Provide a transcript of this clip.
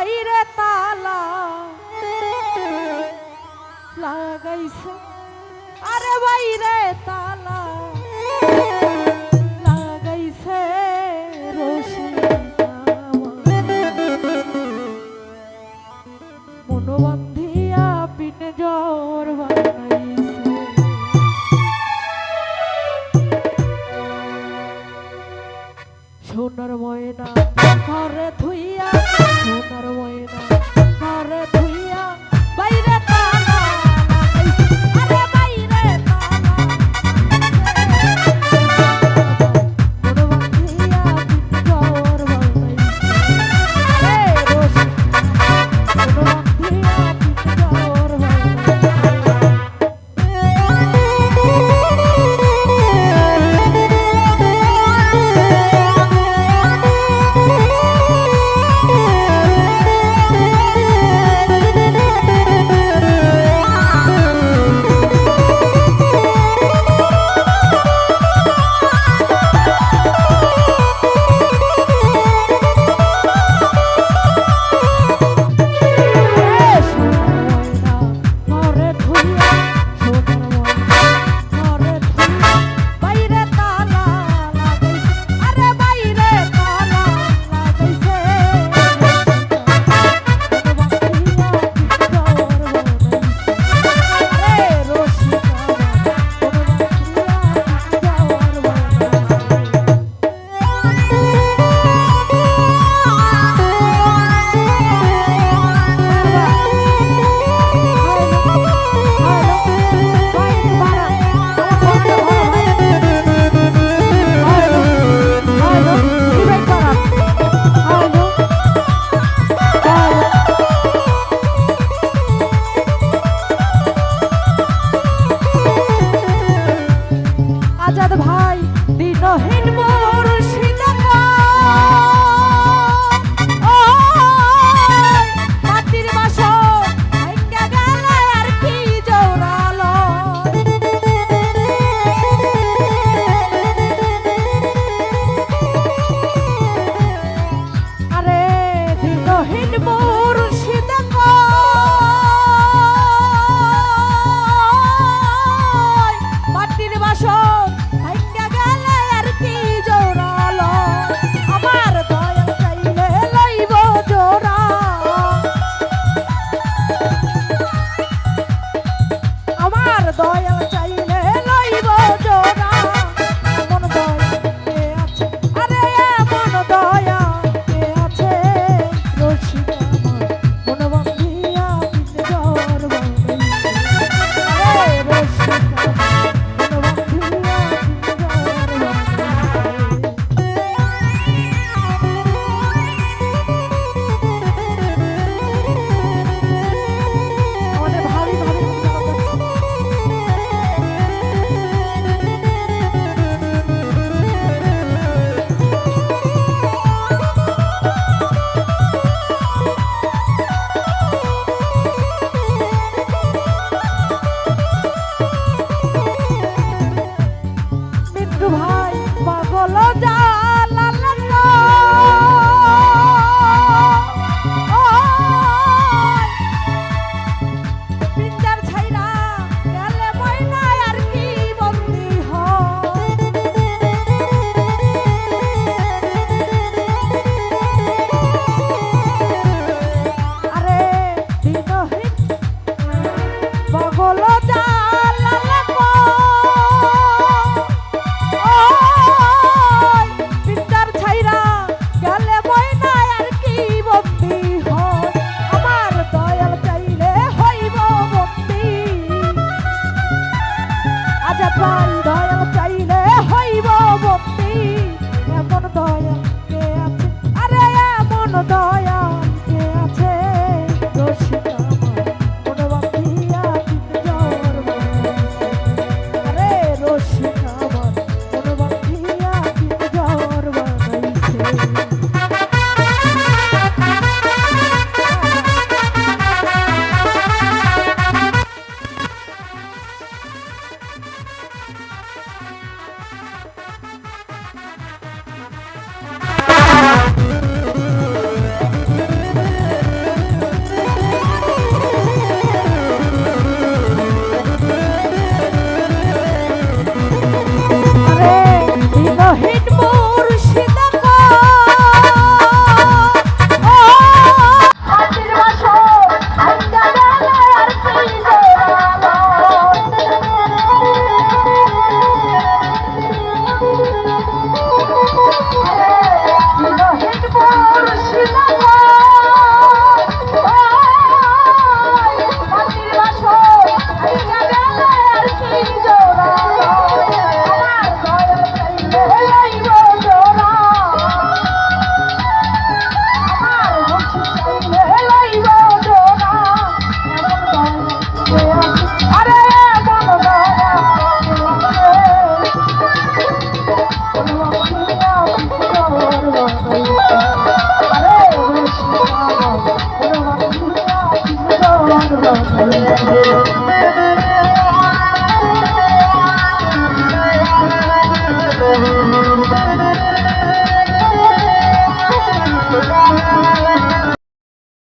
বাইরে তালা লাগাইছে, আরে বাইরে তালা লাগাইছে রশিদ মনোবন্ধিয়া পিনে জ্বর বানাইছে। সোনার ময়না ঘরে থুইয়া, সোনার ময়না ঘরে থুইয়া বাইরে তালা লাগাইছে, আরে বাইরে তালা মনোবন্ধিয়া পিনে জ্বর বানাইছে, রে রশিদ মনোবন্ধিয়া পিনে জ্বর বানাইছে। আজাদ ভাই দিনহীন মুর্শিদ মাটির বাসো ভাঙ্গা গেলে আর কি জোরালো, আরে দিনহীন মুর্শিদ মাটির বাসো ভাঙ্গা গেলে আর কি জোরালো, আমার দয়াল চাইলে লইব জোড়া, আমার দয়াল চাইলে লইব জোড়া, এমন দয়াল কে আছে, আরে এমন দয়াল কে আছে রশিদ আমার মনোবন্ধিয়া পিনে জ্বর বানাইছে, আরে রশিদ ভাই পাগল জালা লাগলো, পিঞ্জার ছাইরা গেলে ময়না আর কি বন্দি হয়, আরে দিনহীন পাগল জালা লাগলো মায়ের